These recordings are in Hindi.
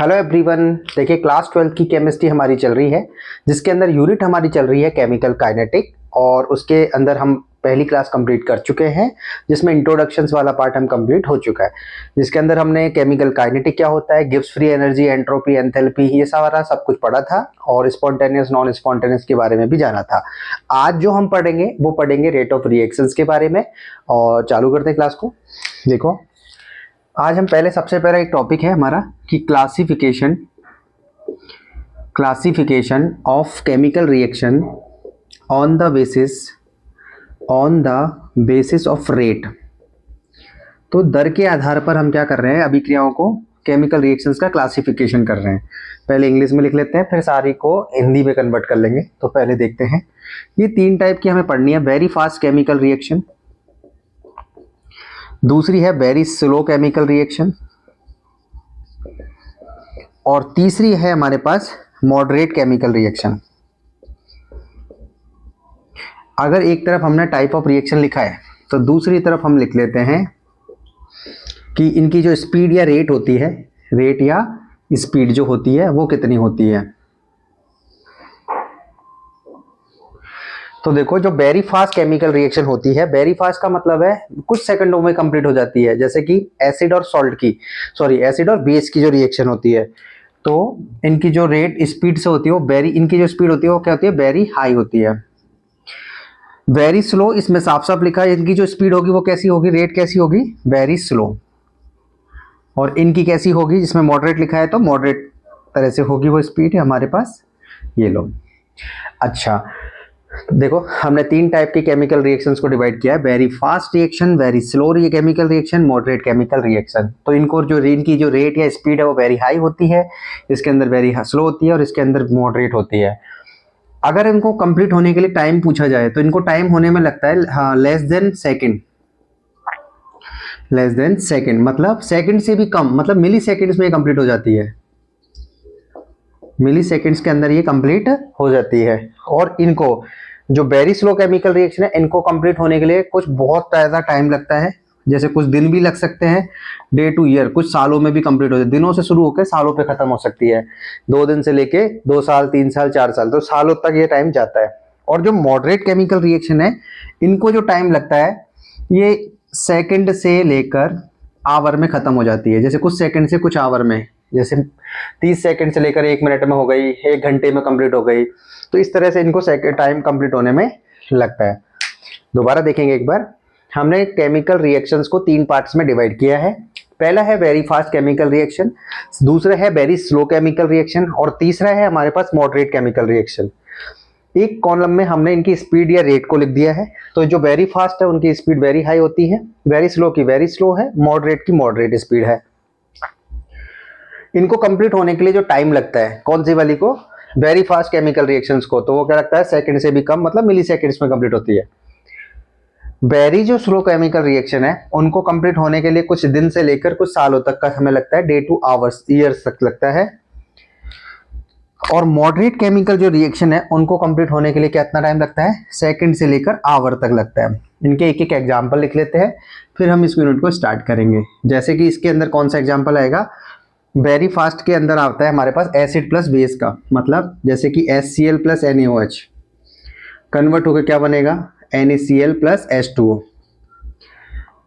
Hello everyone. देखिए क्लास 12 की केमिस्ट्री हमारी चल रही है, जिसके अंदर यूनिट हमारी चल रही है केमिकल काइनेटिक, और उसके अंदर हम पहली क्लास कंप्लीट कर चुके हैं, जिसमें इंट्रोडक्शंस वाला पार्ट हम कंप्लीट हो चुका है, जिसके अंदर हमने केमिकल काइनेटिक क्या होता है, Gibbs free energy, entropy, enthalpy, ये सारा सब कुछ पढ़ा था, और स्पॉन्टेनियस नॉन स्पॉन्टेनियस के बारे में भी जाना था। आज जो हम पढ़ेंगे वो पढ़ेंगे रेट ऑफ रिएक्शंस के बारे में। और चालू करते हैं क्लास को। देखो आज हम सबसे पहले एक टॉपिक है हमारा कि classification of chemical reaction on the basis of rate. तो दर के आधार पर हम क्या कर रहे हैं, अभिक्रियाओं को केमिकल रिएक्शंस का क्लासिफिकेशन कर रहे हैं। पहले इंग्लिश में लिख लेते हैं, फिर सारी को हिंदी में कन्वर्ट कर लेंगे। तो पहले देखते हैं, ये 3 टाइप की हमें पढ़नी है। वेरी फास्ट केमिकल रिएक्शन, दूसरी है वेरी स्लो केमिकल रिएक्शन, और तीसरी है हमारे पास मॉडरेट केमिकल रिएक्शन। अगर एक तरफ हमने टाइप ऑफ रिएक्शन लिखा है तो दूसरी तरफ हम लिख लेते हैं कि इनकी जो स्पीड या रेट होती है, रेट या स्पीड जो होती है वो कितनी होती है। तो देखो, जो वेरी फास्ट केमिकल रिएक्शन होती है, वेरी फास्ट का मतलब है कुछ सेकंडों में कंप्लीट हो जाती है, जैसे कि एसिड और बेस की जो रिएक्शन होती है, तो इनकी जो रेट स्पीड से होती है वो इनकी जो स्पीड होती है वो क्या होती है, वेरी हाई होती है। वेरी स्लो, इसमें साफ साफ लिखा है इनकी जो स्पीड होगी वो कैसी होगी, रेट कैसी होगी, वेरी स्लो। और इनकी कैसी होगी, जिसमें मॉडरेट लिखा है तो मॉडरेट तरह से होगी वो स्पीड है हमारे पास, ये लो। अच्छा देखो, हमने 3 टाइप के केमिकल रिएक्शंस को डिवाइड किया है, very fast reaction, very slow chemical reaction, moderate chemical reaction. तो इनकी जो रेट या स्पीड है वो वेरी हाई होती है, इसके अंदर वेरी स्लो होती है, और इसके अंदर मॉडरेट होती है। अगर इनको कंप्लीट होने के लिए टाइम पूछा जाए तो इनको टाइम होने में लगता है लेस देन सेकेंड, मतलब सेकेंड से भी कम, मतलब मिली सेकेंड्स में कंप्लीट हो जाती है, मिली सेकेंड्स के अंदर ये कंप्लीट हो जाती है। और इनको जो वेरी स्लो केमिकल रिएक्शन है, इनको कंप्लीट होने के लिए कुछ बहुत ज़्यादा टाइम लगता है, जैसे कुछ दिन भी लग सकते हैं, डे टू ईयर, कुछ सालों में भी कंप्लीट हो जाती है, दिनों से शुरू होकर सालों पे खत्म हो सकती है, 2 दिन से लेके 2 साल, 3 साल, 4 साल, तो सालों तक ये टाइम जाता है। और जो मॉडरेट केमिकल रिएक्शन है, इनको जो टाइम लगता है ये सेकंड से लेकर आवर में खत्म हो जाती है, जैसे कुछ सेकंड से कुछ आवर में, जैसे 30 सेकंड से लेकर 1 मिनट में हो गई, 1 घंटे में कंप्लीट हो गई। तो इस तरह से इनको टाइम कंप्लीट होने में लगता है। दोबारा देखेंगे एक बार, हमने केमिकल रिएक्शंस को 3 पार्ट्स में डिवाइड किया है। पहला है वेरी फास्ट केमिकल रिएक्शन, दूसरा है वेरी स्लो केमिकल रिएक्शन, और तीसरा है हमारे पास मॉडरेट केमिकल रिएक्शन। एक कॉलम में हमने इनकी स्पीड या रेट को लिख दिया है। तो जो वेरी फास्ट है उनकी स्पीड वेरी हाई होती है, वेरी स्लो की वेरी स्लो है, मॉडरेट की मॉडरेट स्पीड है। इनको कंप्लीट होने के लिए जो टाइम लगता है, कौन सी वाली को, वेरी फास्ट केमिकल रिएक्शंस को, तो वो क्या लगता है, सेकंड से भी कम, मतलब मिली सेकंड्स में कंप्लीट होती है। वेरी जो स्लो केमिकल रिएक्शन है, उनको कंप्लीट होने के लिए कुछ दिन से लेकर कुछ सालों तक का समय लगता है, डे टू आवर्स, ईयर्स तक लगता है। और मॉडरेट केमिकल जो रिएक्शन है, उनको कंप्लीट होने के लिए कितना टाइम लगता है, सेकंड से लेकर आवर तक लगता है। इनके एक एक एग्जांपल लिख लेते हैं, फिर हम इस यूनिट को स्टार्ट करेंगे। जैसे कि इसके अंदर कौन सा एग्जांपल आएगा, वेरी फास्ट के अंदर आता है हमारे पास एसिड प्लस बेस का, मतलब जैसे कि HCl प्लस NaOH कन्वर्ट होकर क्या बनेगा, NaCl प्लस H2O।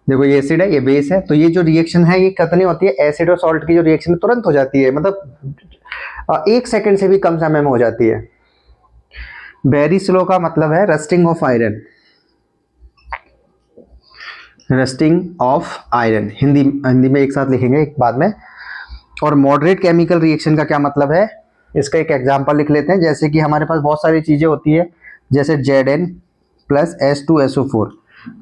देखो ये एसिड है, ये बेस है, तो ये जो रिएक्शन है ये कितनी होती है, एसिड और सॉल्ट की जो रिएक्शन तुरंत हो जाती है, मतलब 1 सेकंड से भी कम समय में हो जाती है। वेरी स्लो का मतलब है रस्टिंग ऑफ आयरन, हिंदी में एक साथ लिखेंगे एक बाद में। और मॉडरेट केमिकल रिएक्शन का क्या मतलब है, इसका एक एग्जांपल लिख लेते हैं। जैसे कि हमारे पास बहुत सारी चीज़ें होती है, जैसे Zn प्लस H2SO4,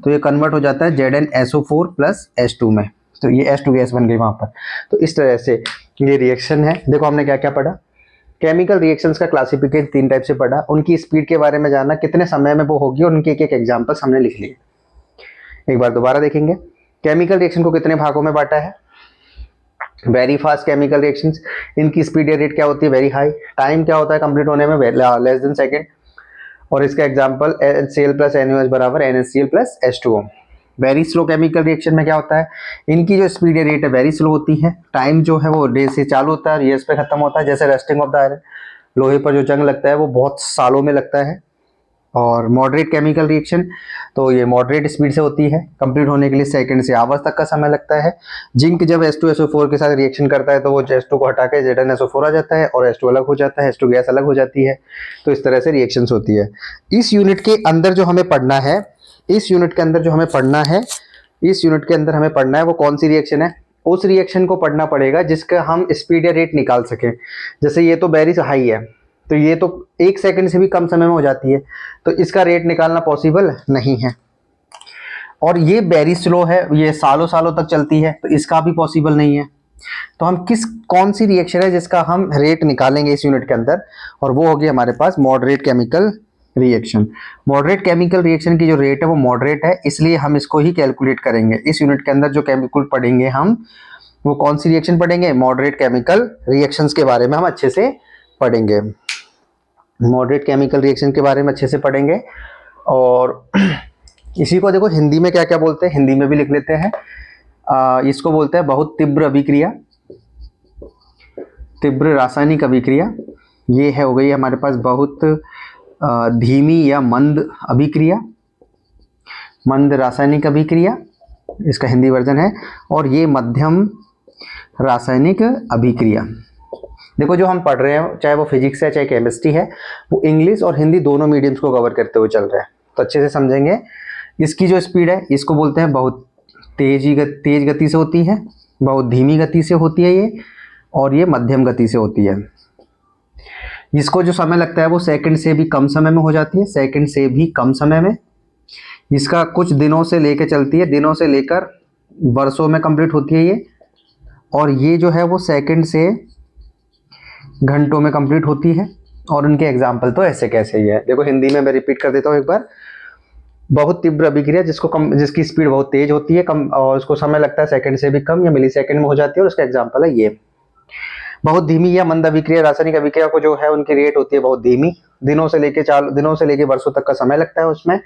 तो ये कन्वर्ट हो जाता है ZnSO4 प्लस H2 में, तो ये H2 गैस बन गई वहाँ पर। तो इस तरह से ये रिएक्शन है। देखो हमने क्या क्या पढ़ा, केमिकल रिएक्शंस का क्लासिफिकेशन 3 टाइप से पढ़ा, उनकी स्पीड के बारे में जाना, कितने समय में वो होगी, और उनके एक एक एग्जाम्पल्स हमने लिख लिए। एक बार दोबारा देखेंगे, केमिकल रिएक्शन को कितने भागों में बांटा है, वेरी फास्ट केमिकल रिएक्शंस, इनकी स्पीड या रेट क्या होती है, वेरी हाई, टाइम क्या होता है कंप्लीट होने में, लेस देन सेकेंड। और इसका एग्जांपल HCl प्लस NaOH बराबर NaCl plus H2O। Very slow chemical reaction में क्या होता है, इनकी जो स्पीड या रेट है वेरी स्लो होती है, टाइम जो है वो डे से चालू होता है और ईयर्स पे खत्म होता है। जैसे रस्टिंग ऑफ द आयरन, लोहे पर जो जंग लगता है वो बहुत सालों में लगता है। और मॉडरेट केमिकल रिएक्शन, तो ये मॉडरेट स्पीड से होती है, कंप्लीट होने के लिए सेकंड से आवर्स तक का समय लगता है। जिंक जब H2SO4 के साथ रिएक्शन करता है तो वो H2 को हटा के ZnSO4 आ जाता है और H2 अलग हो जाता है, H2 गैस अलग हो जाती है। तो इस तरह से रिएक्शंस होती है। इस यूनिट के अंदर जो हमें पढ़ना है, इस यूनिट के अंदर जो हमें पढ़ना है, इस यूनिट के अंदर हमें पढ़ना है वो कौन सी रिएक्शन है, उस रिएक्शन को पढ़ना पड़ेगा जिसका हम स्पीड या रेट निकाल सकें। जैसे ये तो वेरी हाई है, तो ये तो 1 सेकंड से भी कम समय में हो जाती है, तो इसका रेट निकालना पॉसिबल नहीं है। और ये वेरी स्लो है, ये सालों सालों तक चलती है, तो इसका भी पॉसिबल नहीं है। तो हम कौन सी रिएक्शन है जिसका हम रेट निकालेंगे इस यूनिट के अंदर, और वो होगी हमारे पास moderate chemical reaction. Moderate chemical reaction की जो रेट है वो मॉडरेट है, इसलिए हम इसको ही कैलकुलेट करेंगे। इस यूनिट के अंदर जो केमिकल पढ़ेंगे हम, वो कौन सी रिएक्शन पढ़ेंगे, मॉडरेट केमिकल रिएक्शंस के बारे में हम अच्छे से पढ़ेंगे। मॉडरेट केमिकल रिएक्शन के बारे में अच्छे से पढ़ेंगे। और इसी को देखो हिंदी में क्या क्या बोलते हैं, हिंदी में भी लिख लेते हैं। इसको बोलते हैं बहुत तीव्र अभिक्रिया, तीव्र रासायनिक अभिक्रिया। ये है हो गई हमारे पास बहुत धीमी या मंद अभिक्रिया, मंद रासायनिक अभिक्रिया, इसका हिंदी वर्जन है। और ये मध्यम रासायनिक अभिक्रिया। देखो जो हम पढ़ रहे हैं, चाहे वो फिजिक्स है चाहे केमिस्ट्री है, वो इंग्लिश और हिंदी दोनों मीडियम्स को कवर करते हुए चल रहे हैं, तो अच्छे से समझेंगे। इसकी जो स्पीड है इसको बोलते हैं बहुत तेज गति से होती है, बहुत धीमी गति से होती है ये, और ये मध्यम गति से होती है। इसको जो समय लगता है वो सेकंड से भी कम समय में हो जाती है, सेकंड से भी कम समय में। इसका कुछ दिनों से लेकर चलती है, दिनों से लेकर वर्षों में कंप्लीट होती है ये। और ये जो है वो सेकंड से घंटों में कंप्लीट होती है। और उनके एग्जाम्पल तो ऐसे कैसे ही है, देखो हिंदी में मैं रिपीट कर देता हूँ एक बार। बहुत तीव्र अभिक्रिया जिसकी स्पीड बहुत तेज होती है, कम, और उसको समय लगता है सेकंड से भी कम या मिली सेकंड में हो जाती है, और उसका एग्जाम्पल है ये। बहुत धीमी या मंद अभिक्रिया, रासायनिक अभिक्रिया को जो है उनकी रेट होती है बहुत धीमी, दिनों से लेके वर्षों तक का समय लगता है उसमें।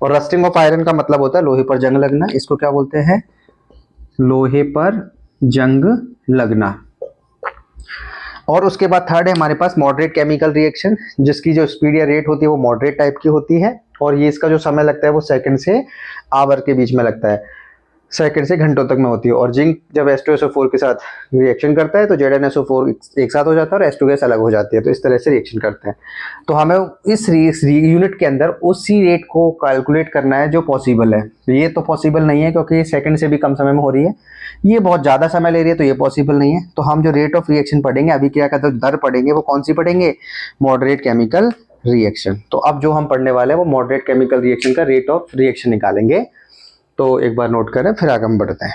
और रस्टिंग ऑफ आयरन का मतलब होता है लोहे पर जंग लगना, इसको क्या बोलते हैं, लोहे पर जंग लगना। और उसके बाद थर्ड है हमारे पास मॉडरेट केमिकल रिएक्शन, जिसकी जो स्पीड या रेट होती है वो मॉडरेट टाइप की होती है, और ये इसका जो समय लगता है वो सेकंड से आवर के बीच में लगता है, सेकंड से घंटों तक में होती है। और जिंक जब H2SO4 के साथ रिएक्शन करता है तो ZnSO4 एक साथ हो जाता है और H2 गैस अलग हो जाती है, तो इस तरह से रिएक्शन करते हैं। तो हमें इस यूनिट के अंदर उसी रेट को कैलकुलेट करना है जो पॉसिबल है। ये तो पॉसिबल नहीं है क्योंकि सेकंड से भी कम समय में हो रही है, ये बहुत ज़्यादा समय ले रही है, तो ये पॉसिबल नहीं है। तो हम जो रेट ऑफ रिएक्शन पढ़ेंगे, अभिक्रिया का जो दर पढ़ेंगे, वो कौन सी पढ़ेंगे, मॉडरेट केमिकल रिएक्शन। तो अब जो हम पढ़ने वाले हैं वो मॉडरेट केमिकल रिएक्शन का रेट ऑफ रिएक्शन निकालेंगे। तो एक बार नोट करें, फिर आगे हम बढ़ते हैं।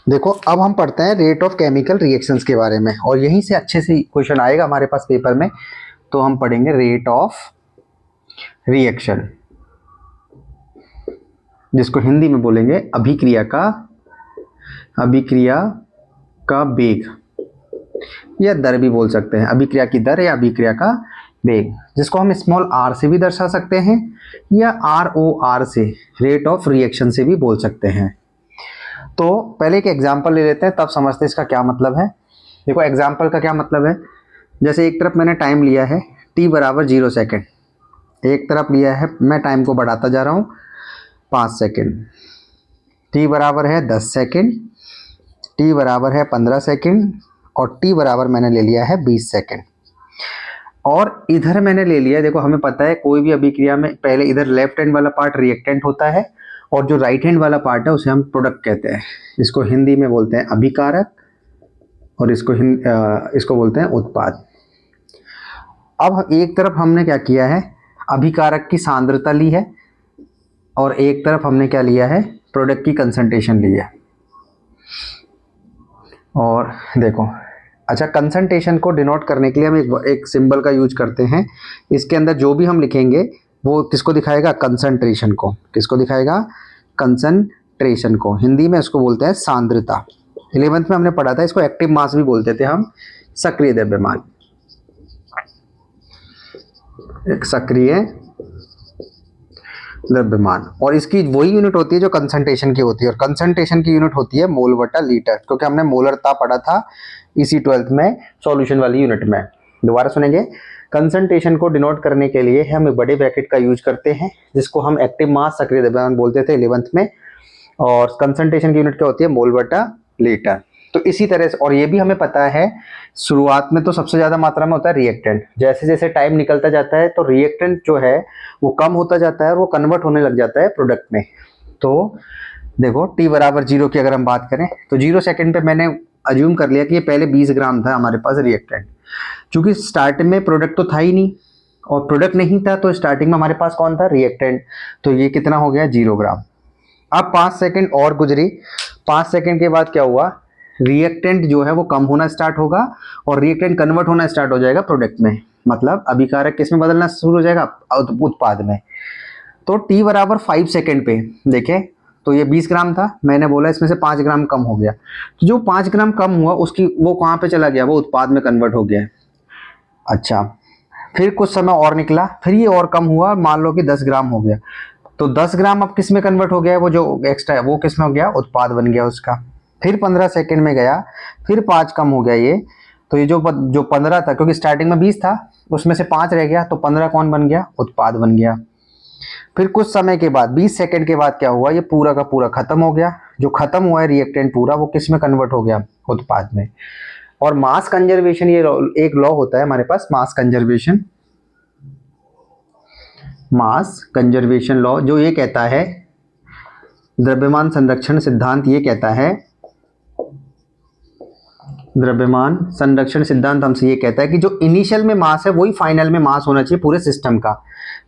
देखो अब हम पढ़ते हैं रेट ऑफ केमिकल रिएक्शंस के बारे में, और यहीं से अच्छे से क्वेश्चन आएगा हमारे पास पेपर में। तो हम पढ़ेंगे रेट ऑफ रिएक्शन, जिसको हिंदी में बोलेंगे अभिक्रिया का वेग या दर भी बोल सकते हैं, अभिक्रिया की दर या अभिक्रिया का वेग, जिसको हम स्मॉल r से भी दर्शा सकते हैं या ROR से, रेट ऑफ रिएक्शन से भी बोल सकते हैं। तो पहले एक एग्जांपल ले लेते हैं, तब समझते हैं इसका क्या मतलब है। देखो एग्जांपल का क्या मतलब है, जैसे एक तरफ मैंने टाइम लिया है t बराबर 0 सेकेंड, एक तरफ लिया है मैं टाइम को बढ़ाता जा रहा हूँ 5 सेकेंड, t बराबर है 10 सेकेंड, t बराबर है 15 सेकेंड, और t बराबर मैंने ले लिया है 20 सेकेंड। और इधर मैंने ले लिया, देखो हमें पता है कोई भी अभिक्रिया में पहले इधर लेफ्ट हैंड वाला पार्ट रिएक्टेंट होता है, और जो राइट हैंड वाला पार्ट है उसे हम प्रोडक्ट कहते हैं। इसको हिंदी में बोलते हैं अभिकारक, और इसको बोलते हैं उत्पाद। अब एक तरफ हमने क्या किया है, अभिकारक की सांद्रता ली है, और एक तरफ हमने क्या लिया है, प्रोडक्ट की कंसंट्रेशन ली है। और देखो अच्छा, कंसंट्रेशन को डिनोट करने के लिए हम एक सिंबल का यूज करते हैं। इसके अंदर जो भी हम लिखेंगे वो किसको दिखाएगा, कंसंट्रेशन को। किसको दिखाएगा, कंसंट्रेशन को। हिंदी में इसको बोलते हैं सांद्रता। 11th में हमने पढ़ा था, इसको एक्टिव मास भी बोलते थे हम, सक्रिय द्रव्यमान। एक सक्रिय द्रव्यमान, और इसकी वही यूनिट होती है जो कंसंट्रेशन की होती है, और कंसंट्रेशन की यूनिट होती है मोल बटा लीटर, क्योंकि हमने मोलरता पढ़ा था इसी 12th में सॉल्यूशन वाली यूनिट में। दोबारा सुनेंगे, कंसंट्रेशन को डिनोट करने के लिए हम एक बड़े ब्रैकेट का यूज करते हैं जिसको हम एक्टिव मास सक्रिय द्रव्यमान बोलते थे 11th में, और कंसंट्रेशन की यूनिट क्या होती है, मोल बटा लीटर। तो इसी तरह से, और ये भी हमें पता है शुरुआत में तो सबसे ज्यादा मात्रा में होता है रिएक्टेंट, जैसे जैसे टाइम निकलता जाता है तो रिएक्टेंट जो है वो कम होता जाता है और वो कन्वर्ट होने लग जाता है प्रोडक्ट में। तो देखो t बराबर 0 की अगर हम बात करें तो 0 सेकंड पे मैंने अज्यूम कर लिया कि ये पहले 20 ग्राम था हमारे पास रिएक्टेंट, क्योंकि स्टार्ट में प्रोडक्ट तो था ही नहीं और प्रोडक्ट नहीं था तो स्टार्टिंग में हमारे पास कौन था, रिएक्टेंट। तो ये कितना हो गया, 0 ग्राम। अब 5 सेकंड और गुजरी, 5 सेकंड के बाद क्या हुआ, रिएक्टेंट जो है वो कम होना स्टार्ट होगा और रिएक्टेंट कन्वर्ट होना स्टार्ट हो जाएगा प्रोडक्ट में, मतलब अभिकारक किस में बदलना शुरू हो जाएगा, उत्पाद में। तो t बराबर 5 सेकंड पे देखें तो ये 20 ग्राम था, मैंने बोला इसमें से 5 ग्राम कम हो गया, तो जो 5 ग्राम कम हुआ उसकी वो कहाँ पे चला गया, वो उत्पाद में कन्वर्ट हो गया। अच्छा, फिर कुछ समय और निकला, फिर ये और कम हुआ, मान लो कि 10 ग्राम हो गया, तो 10 ग्राम अब किस में कन्वर्ट हो गया, वो जो एक्स्ट्रा है वो किस में हो गया, उत्पाद बन गया उसका। फिर 15 सेकंड में गया, फिर 5 कम हो गया ये, तो ये जो 15 था, क्योंकि स्टार्टिंग में 20 था उसमें से 5 रह गया, तो 15 कौन बन गया, उत्पाद बन गया। फिर कुछ समय के बाद 20 सेकंड के बाद क्या हुआ, ये पूरा का पूरा खत्म हो गया, जो खत्म हुआ है रिएक्टेंट पूरा वो किस में कन्वर्ट हो गया, उत्पाद में। और मास कंजर्वेशन, ये एक लॉ होता है हमारे पास, मास कंजर्वेशन लॉ, जो ये कहता है, द्रव्यमान संरक्षण सिद्धांत ये कहता है, द्रव्यमान संरक्षण सिद्धांत हमसे ये कहता है कि जो इनिशियल में मास है वही फाइनल में मास होना चाहिए पूरे सिस्टम का।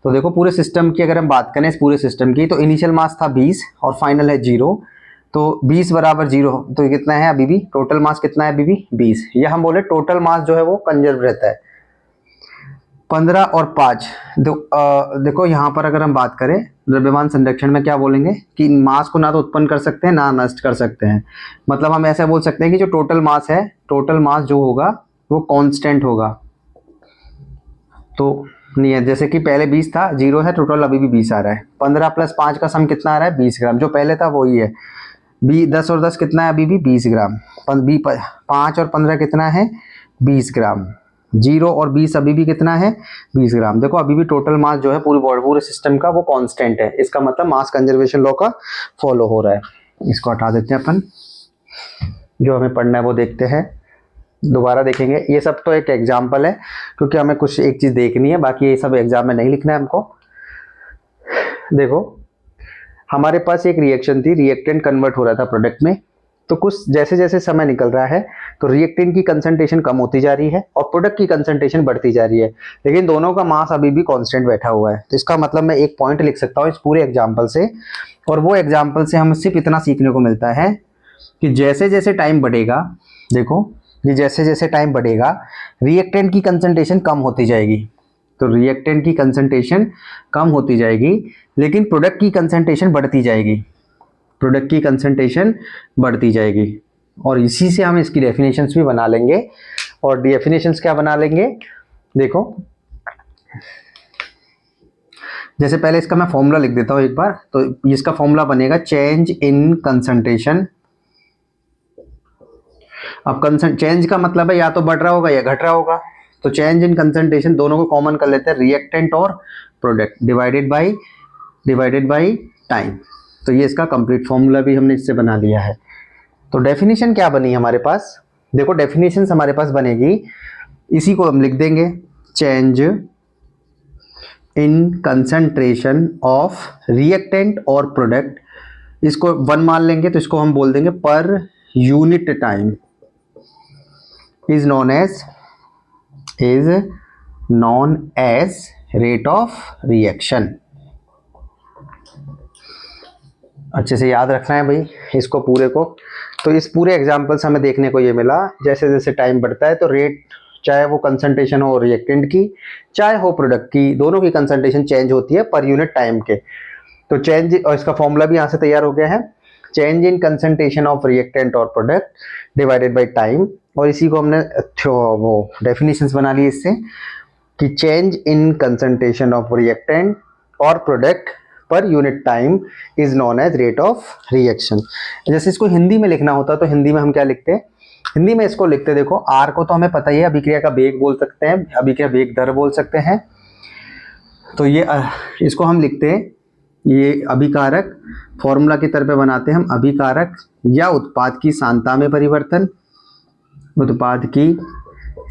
तो देखो पूरे सिस्टम की अगर हम बात करें, इस पूरे सिस्टम की, तो इनिशियल मास था 20 और फाइनल है 0, तो 20 बराबर 0, तो ये कितना है अभी भी, टोटल मास कितना है अभी भी 20, या हम बोले टोटल मास जो है वो कंजर्व रहता है। 15 और 5, देखो यहाँ पर अगर हम बात करें द्रव्यमान संरक्षण में क्या बोलेंगे कि मास को ना तो उत्पन्न कर सकते हैं ना नष्ट कर सकते हैं, मतलब हम ऐसा बोल सकते हैं कि जो टोटल मास है, टोटल मास जो होगा वो कांस्टेंट होगा। तो नहीं है, जैसे कि पहले 20 था, 0 है, टोटल अभी भी 20 आ रहा है, 15 प्लस 5 का सम कितना आ रहा है, 20 ग्राम, जो पहले था वही है। 10 और 10 कितना है अभी भी 20 ग्राम, 5 और 15 कितना है 20 ग्राम, 0 और 20 अभी भी कितना है 20 ग्राम। देखो अभी भी टोटल मास जो है पूरे सिस्टम का वो कांस्टेंट है, इसका मतलब मास कंजर्वेशन लॉ का फॉलो हो रहा है। इसको हटा देते हैं अपन, जो हमें पढ़ना है वो देखते हैं, दोबारा देखेंगे। ये सब तो एक एग्जाम्पल है क्योंकि हमें कुछ एक चीज देखनी है, बाकी ये सब एग्जाम में नहीं लिखना है हमको। देखो हमारे पास एक रिएक्शन थी, रिएक्टेंट कन्वर्ट हो रहा था प्रोडक्ट में, तो कुछ जैसे जैसे समय निकल रहा है तो रिएक्टेंट की कंसंट्रेशन कम होती जा रही है और प्रोडक्ट की कंसंट्रेशन बढ़ती जा रही है, लेकिन दोनों का मास अभी भी कांस्टेंट बैठा हुआ है। तो इसका मतलब मैं एक पॉइंट लिख सकता हूँ इस पूरे एग्जाम्पल से, और वो एग्जाम्पल से हमें सिर्फ इतना सीखने को मिलता है कि जैसे जैसे टाइम बढ़ेगा, देखो ये जैसे जैसे टाइम बढ़ेगा रिएक्टेंट की कंसंट्रेशन कम होती जाएगी, तो रिएक्टेंट की कंसंट्रेशन कम होती जाएगी लेकिन प्रोडक्ट की कंसंट्रेशन बढ़ती जाएगी, प्रोडक्ट की कंसंट्रेशन बढ़ती जाएगी। और इसी से हम इसकी डेफिनेशंस भी बना लेंगे, और डेफिनेशंस क्या बना लेंगे, देखो जैसे पहले इसका मैं फॉर्मूला लिख देता हूं एक बार, तो इसका फॉर्मूला बनेगा चेंज इन कंसंट्रेशन। अब चेंज का मतलब है या तो बढ़ रहा होगा या घट रहा होगा, तो चेंज इन कंसंट्रेशन दोनों को कॉमन कर लेते हैं, रिएक्टेंट और प्रोडक्ट डिवाइडेड बाय टाइम। तो ये इसका कंप्लीट फॉर्मूला भी हमने इससे बना लिया है। तो डेफिनेशन क्या बनी हमारे पास, देखो डेफिनेशन हमारे पास बनेगी, इसी को हम लिख देंगे, change in concentration of reactant और प्रोडक्ट, इसको 1 मान लेंगे तो इसको हम बोल देंगे पर unit time, is known as rate of reaction. अच्छे से याद रखना है भाई इसको पूरे को। तो इस पूरे एग्जाम्पल से हमें देखने को ये मिला, जैसे जैसे टाइम बढ़ता है तो रेट, चाहे वो कंसंट्रेशन हो रिएक्टेंट की चाहे हो प्रोडक्ट की, दोनों की कंसंट्रेशन चेंज होती है पर यूनिट टाइम के। तो चेंज, और इसका फॉर्मूला भी यहाँ से तैयार हो गया है, change in concentration of reactant और प्रोडक्ट डिवाइडेड बाय टाइम, और इसी को हमने वो डेफिनेशंस बना ली इससे। कि change in concentration of reactant और product per unit time is known as rate of reaction. जैसे इसको हिंदी में लिखना होता तो हिंदी में हम क्या लिखते हैं, हिंदी में इसको लिखते, देखो आर को तो हमें पता ही है, अभिक्रिया का वेग बोल सकते हैं, अभिक्रिया वेग दर बोल सकते हैं। तो ये इसको हम लिखते हैं, ये अभिकारक फॉर्मूला की तरह पे बनाते हैं हम, अभिकारक या उत्पाद की सांद्रता में परिवर्तन, उत्पाद की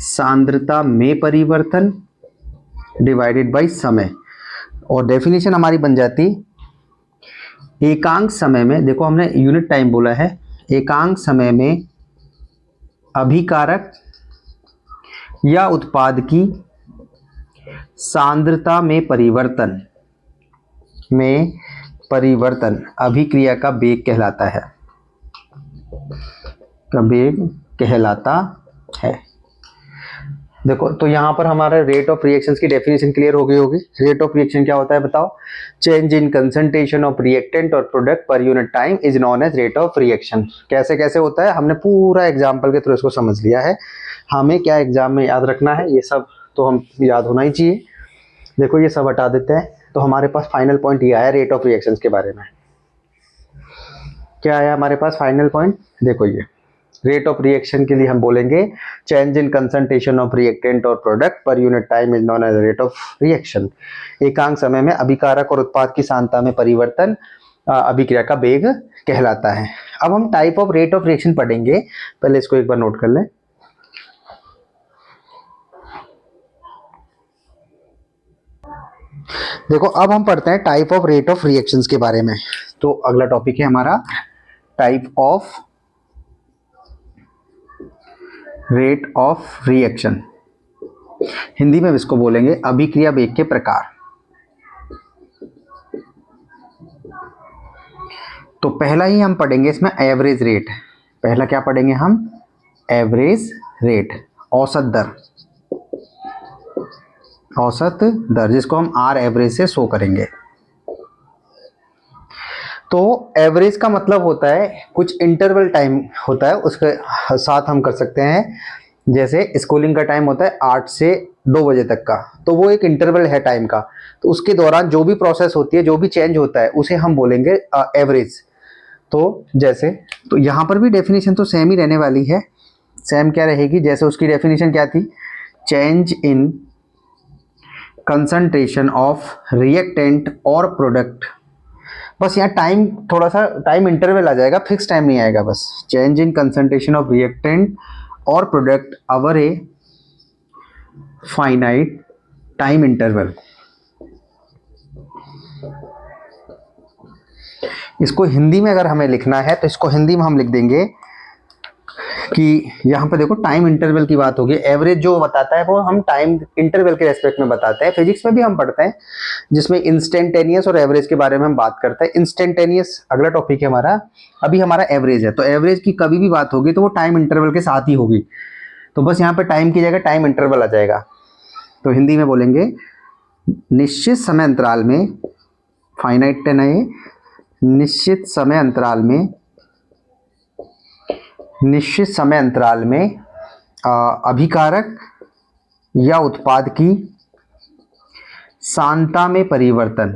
सांद्रता में परिवर्तन डिवाइडेड बाय समय। और डेफिनेशन हमारी बन जाती, एकांक समय में, देखो हमने यूनिट टाइम बोला है, एकांक समय में अभिकारक या उत्पाद की सांद्रता में परिवर्तन अभिक्रिया का वेग कहलाता है, का वेग कहलाता है। देखो तो यहाँ पर हमारा रेट ऑफ रिएक्शंस की डेफिनेशन क्लियर हो गई होगी। रेट ऑफ रिएक्शन क्या होता है बताओ, change in concentration of reactant और product per unit time is known as rate of reaction. कैसे कैसे होता है, हमने पूरा एग्जाम्पल के थ्रू इसको समझ लिया है। हमें क्या एग्जाम में याद रखना है, ये सब तो हम याद होना ही चाहिए। देखो ये सब हटा देते हैं, तो हमारे पास फाइनल पॉइंट ये आया रेट ऑफ रिएक्शंस के बारे में। क्या आया हमारे पास फाइनल पॉइंट, देखो ये रेट ऑफ रिएक्शन के लिए हम बोलेंगे change in concentration of reactant और product per unit time is known as rate of reaction. एकांक समय में अभिकारक और उत्पाद की सांद्रता में परिवर्तन अभिक्रिया का वेग कहलाता है। अब हम type of rate of reaction पढ़ेंगे, पहले इसको एक बार नोट कर लें। देखो अब हम पढ़ते हैं type of rate of reactions के बारे में। तो अगला टॉपिक है हमारा type of rate of reaction, Hindi में इसको बोलेंगे अभिक्रिया वेग के प्रकार। तो पहला ही हम पढ़ेंगे इसमें एवरेज रेट। पहला क्या पढ़ेंगे हम, एवरेज रेट, औसत दर, औसत दर जिसको हम आर एवरेज से शो करेंगे। तो एवरेज का मतलब होता है कुछ इंटरवल टाइम होता है, उसके साथ हम कर सकते हैं। जैसे स्कूलिंग का टाइम होता है 8 से 2 बजे तक का, तो वो एक इंटरवल है टाइम का। तो उसके दौरान जो भी प्रोसेस होती है, जो भी चेंज होता है, उसे हम बोलेंगे एवरेज। तो जैसे, तो यहाँ पर भी डेफिनेशन तो सेम ही रहने वाली है। सेम क्या रहेगी, जैसे उसकी डेफिनेशन क्या थी, change in concentration of reactant और प्रोडक्ट। बस यहाँ टाइम, थोड़ा सा टाइम इंटरवल आ जाएगा, फिक्स टाइम नहीं आएगा। बस change in concentration of reactant और product over a finite time interval. इसको हिंदी में अगर हमें लिखना है तो इसको हिंदी में हम लिख देंगे कि यहाँ पे देखो टाइम इंटरवल की बात होगी। एवरेज जो बताता है वो हम टाइम इंटरवल के रेस्पेक्ट में बताते हैं। फिजिक्स में भी हम पढ़ते हैं जिसमें इंस्टेंटेनियस और एवरेज के बारे में हम बात करते हैं। इंस्टेंटेनियस अगला टॉपिक है हमारा, अभी हमारा एवरेज है। तो एवरेज की कभी भी बात होगी तो वो टाइम इंटरवल के साथ ही होगी। तो बस यहाँ पे टाइम की जगह टाइम इंटरवल आ जाएगा। तो हिंदी में बोलेंगे निश्चित समय अंतराल में, फाइनाइट टाइम है, निश्चित समय अंतराल में, निश्चित समय अंतराल में अभिकारक या उत्पाद की सांद्रता में परिवर्तन,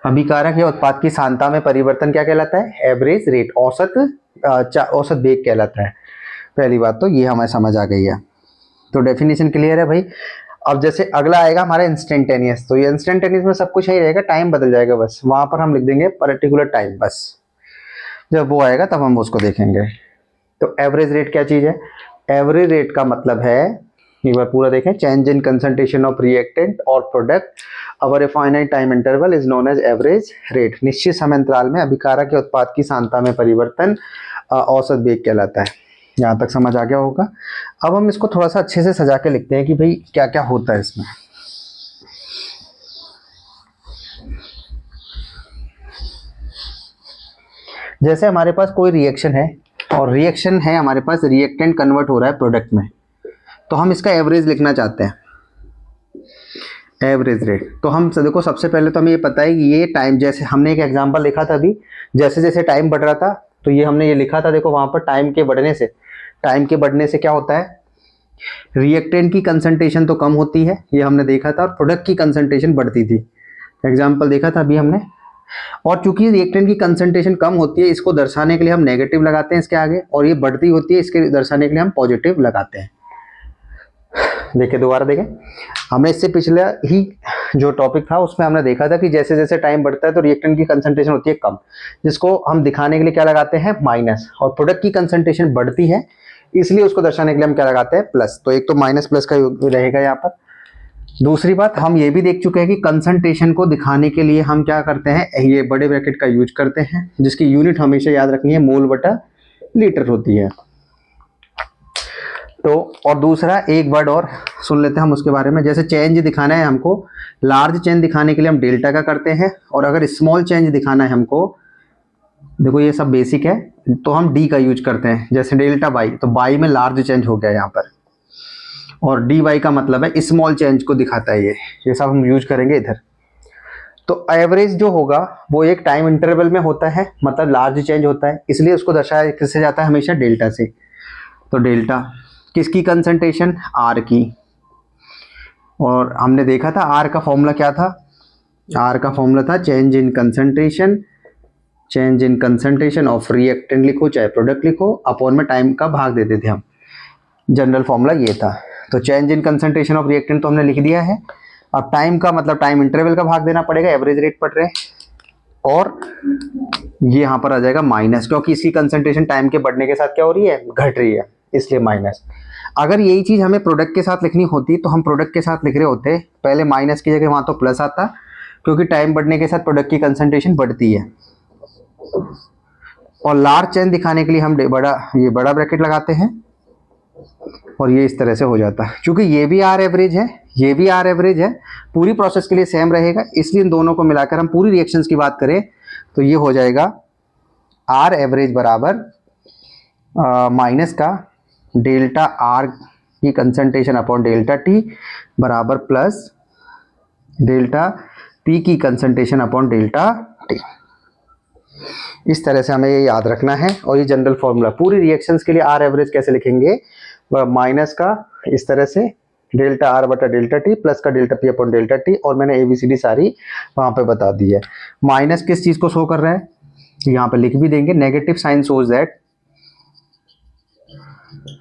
अभिकारक या उत्पाद की सांद्रता में परिवर्तन क्या कहलाता है, एवरेज रेट, औसत वेग कहलाता है। पहली बात तो ये हमें समझ आ गई है। तो डेफिनेशन क्लियर है भाई। अब जैसे अगला आएगा हमारा इंस्टेंटेनियस। तो ये इंस्टेंटेनियस में सब कुछ यही रहेगा, टाइम बदल जाएगा, बस वहां पर हम लिख देंगे पर्टिकुलर टाइम। बस जब वो आएगा तब हम उसको देखेंगे। तो एवरेज रेट क्या चीज है, एवरेज रेट का मतलब है, एक बार पूरा देखें, change in concentration of reactant और product over a finite time interval is known as average rate. निश्चित समय अंतराल में अभिकारक के उत्पाद की सांद्रता में परिवर्तन औसत वेग कहलाता है। यहाँ तक समझ आ गया होगा। अब हम इसको थोड़ा सा अच्छे से सजा के लिखते हैं कि भाई क्या क्या होता है इसमें। जैसे हमारे पास कोई रिएक्शन है और रिएक्शन है हमारे पास, रिएक्टेंट कन्वर्ट हो रहा है प्रोडक्ट में, तो हम इसका एवरेज लिखना चाहते हैं, एवरेज रेट। तो हम देखो सबसे पहले तो हमें ये पता है कि ये टाइम, जैसे हमने एक एग्जांपल लिखा था अभी, जैसे जैसे टाइम बढ़ रहा था तो ये हमने ये लिखा था, देखो वहाँ पर टाइम के बढ़ने से क्या होता है रिएक्टेंट की कंसंट्रेशन तो कम होती है, ये हमने देखा था, और प्रोडक्ट की कंसंट्रेशन बढ़ती थी, एग्जाम्पल देखा था अभी हमने। और चूंकि रिएक्टेंट की कंसंट्रेशन कम होती है, इसको दर्शाने के लिए हम नेगेटिव लगाते हैं इसके आगे, और ये बढ़ती होती है, इसके दर्शाने के लिए हम पॉजिटिव लगाते हैं। देखिए दोबारा देखें, हमने इससे पिछला ही जो टॉपिक था उसमें हमने देखा था कि जैसे जैसे टाइम बढ़ता है तो रिएक्टेंट की कंसंट्रेशन होती है कम, जिसको हम दिखाने के लिए क्या लगाते हैं, माइनस, और प्रोडक्ट की कंसंट्रेशन बढ़ती है, इसलिए उसको दर्शाने के लिए हम क्या लगाते हैं, प्लस। तो एक तो माइनस प्लस का रहेगा यहाँ पर। दूसरी बात, हम ये भी देख चुके हैं कि कंसंट्रेशन को दिखाने के लिए हम क्या करते हैं, ये बड़े ब्रैकेट का यूज करते हैं, जिसकी यूनिट हमेशा याद रखनी है, मोल बटा लीटर होती है। तो और दूसरा एक वर्ड और सुन लेते हैं हम उसके बारे में, जैसे चेंज दिखाना है हमको, लार्ज चेंज दिखाने के लिए हम डेल्टा का करते हैं, और अगर स्मॉल चेंज दिखाना है हमको, देखो ये सब बेसिक है, तो हम डी का यूज करते हैं, जैसे डेल्टा बाई, तो बाई में लार्ज चेंज हो गया यहाँ पर, और डी वाई का मतलब है स्मॉल चेंज को दिखाता है, ये सब हम यूज करेंगे इधर। तो एवरेज जो होगा वो एक टाइम इंटरवल में होता है, मतलब लार्ज चेंज होता है, इसलिए उसको दर्शाया किससे जाता है, हमेशा डेल्टा से। तो डेल्टा किसकी कंसंट्रेशन, आर की, और हमने देखा था आर का फॉर्मूला क्या था, आर का फॉर्मूला था change in concentration, change in concentration of reactant लिखो चाहे प्रोडक्ट लिखो, अपॉन में टाइम का भाग देते थे हम, जनरल फॉर्मूला ये था। तो change in concentration of reactant तो हमने लिख दिया है, अब टाइम का मतलब टाइम इंटरवल का भाग देना पड़ेगा, एवरेज रेट पढ़ रहे हैं, और ये यहाँ पर आ जाएगा माइनस, क्योंकि इसकी कंसंट्रेशन टाइम के बढ़ने के साथ क्या हो रही है, घट रही है, इसलिए माइनस। अगर यही चीज हमें प्रोडक्ट के साथ लिखनी होती तो हम प्रोडक्ट के साथ लिख रहे होते, पहले माइनस की जगह वहां तो प्लस आता, क्योंकि टाइम बढ़ने के साथ प्रोडक्ट की कंसंट्रेशन बढ़ती है। और लार्ज चेंज दिखाने के लिए हम ये बड़ा ब्रैकेट लगाते हैं, और ये इस तरह से हो जाता है। क्योंकि ये भी आर एवरेज है, ये भी आर एवरेज है, पूरी प्रोसेस के लिए सेम रहेगा, इसलिए इन दोनों को मिलाकर हम पूरी रिएक्शंस की बात करें तो ये हो जाएगा आर एवरेज बराबर माइनस का डेल्टा आर की कंसंट्रेशन अपॉन डेल्टा टी बराबर प्लस डेल्टा पी की कंसंट्रेशन अपॉन डेल्टा टी। इस तरह से हमें ये याद रखना है, और ये जनरल फॉर्मूला पूरी रिएक्शंस के लिए आर एवरेज कैसे लिखेंगे, माइनस का इस तरह से डेल्टा आर बटा डेल्टा टी प्लस का delta P upon delta T, और मैंने एबीसीडी सारी वहां पे बता दी है। माइनस किस चीज को शो कर रहा है, यहाँ पे लिख भी देंगे, negative sign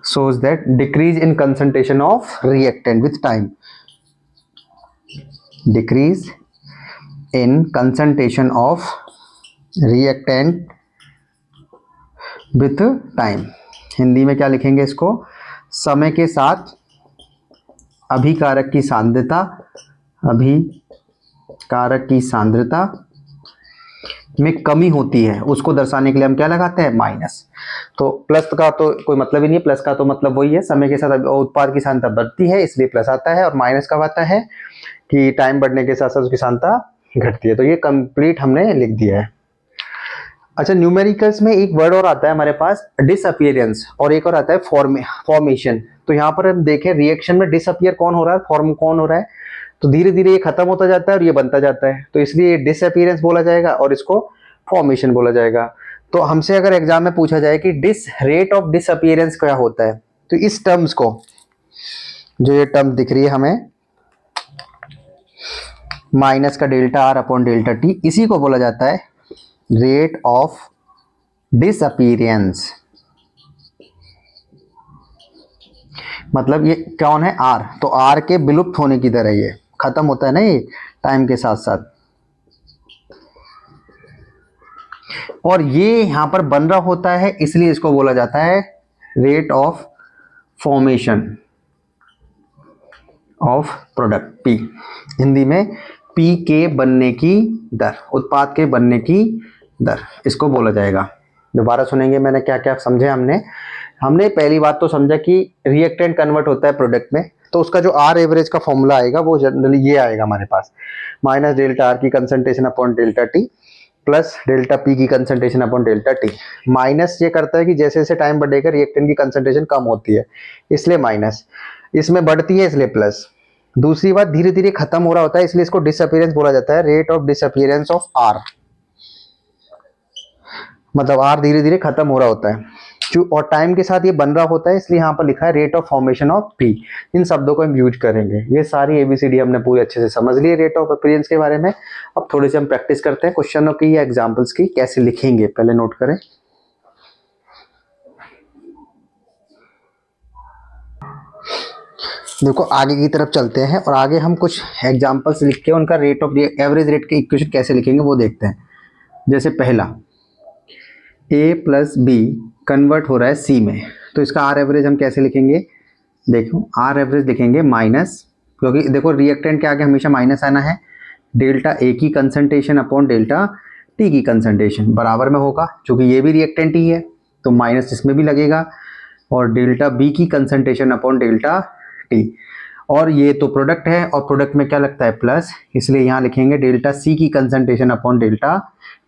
shows that decrease in concentration of reactant with time, decrease in concentration of reactant with time। Hindi में क्या लिखेंगे इसको, समय के साथ अभिकारक की सांद्रता, अभिकारक की सांद्रता में कमी होती है, उसको दर्शाने के लिए हम क्या लगाते हैं, माइनस। तो प्लस का तो कोई मतलब ही नहीं है, प्लस का तो मतलब वही है, समय के साथ उत्पाद की सांद्रता बढ़ती है इसलिए प्लस आता है, और माइनस का आता है कि टाइम बढ़ने के साथ साथ उसकी सांद्रता घटती है। तो ये कंप्लीट हमने लिख दिया है। अच्छा, न्यूमेरिकल्स में एक वर्ड और आता है हमारे पास, डिसअपियरेंस, और एक और आता है फॉर्मेशन। तो यहाँ पर हम देखें रिएक्शन में डिसअपियर कौन हो रहा है, फॉर्म कौन हो रहा है, तो धीरे धीरे ये खत्म होता जाता है और ये बनता जाता है, तो इसलिए डिसअपियरेंस बोला जाएगा और इसको फॉर्मेशन बोला जाएगा। तो हमसे अगर एग्जाम में पूछा जाए कि रेट ऑफ डिसअपियरेंस क्या होता है, तो इस टर्म्स को, जो ये टर्म दिख रही है हमें माइनस का delta R upon delta T, इसी को बोला जाता है रेट ऑफ डिसअपियरेंस। मतलब ये कौन है, आर, तो आर के विलुप्त होने की दर है, ये खत्म होता है ना ये टाइम के साथ साथ, और ये यहां पर बन रहा होता है, इसलिए इसको बोला जाता है rate of formation of product, P, Hindi में पी के बनने की दर, उत्पाद के बनने की दर, इसको बोला जाएगा। दोबारा सुनेंगे मैंने क्या क्या समझे हमने पहली बात तो समझा कि रिएक्टेंट कन्वर्ट होता है प्रोडक्ट में, तो उसका जो आर एवरेज का फॉर्मूला आएगा वो जनरली ये आएगा हमारे पास, माइनस डेल्टा आर की concentration upon delta T plus delta P की concentration upon delta T. Minus ये करता है कि जैसे जैसे टाइम बढ़ेगा रिएक्टेंट की कंसंट्रेशन कम होती है इसलिए माइनस, इसमें बढ़ती है इसलिए प्लस। दूसरी बात, धीरे धीरे खत्म हो रहा होता है इसलिए इसको डिसअपियरेंस बोला जाता है, rate of disappearance of R, मतलब आर धीरे धीरे खत्म हो रहा होता है। जो और टाइम के साथ ये बन रहा होता है, इसलिए यहाँ पर लिखा है rate of formation of P. इन शब्दों को हम यूज करेंगे। ये सारी एबीसीडी हमने पूरी अच्छे से समझ ली रेट ऑफ अपीयरेंस के बारे में। अब थोड़ी सी हम प्रैक्टिस करते हैं क्वेश्चनों की या एग्जाम्पल्स की, कैसे लिखेंगे पहले नोट करें। देखो आगे की तरफ चलते हैं और आगे हम कुछ एग्जाम्पल्स लिख के उनका रेट ऑफ एवरेज रेट के इक्वेशन कैसे लिखेंगे वो देखते हैं। जैसे पहला a प्लस बी कन्वर्ट हो रहा है c में, तो इसका आर एवरेज हम कैसे लिखेंगे। देखो आर एवरेज लिखेंगे माइनस, क्योंकि देखो रिएक्टेंट के आगे हमेशा माइनस आना है, डेल्टा ए की कंसंट्रेशन अपॉन डेल्टा टी की कंसंट्रेशन बराबर में होगा, क्योंकि ये भी रिएक्टेंट ही है तो माइनस इसमें भी लगेगा, और डेल्टा बी की कंसंट्रेशन अपॉन डेल्टा टी, और ये तो प्रोडक्ट है और प्रोडक्ट में क्या लगता है प्लस, इसलिए यहाँ लिखेंगे डेल्टा सी की कंसंट्रेशन अपॉन डेल्टा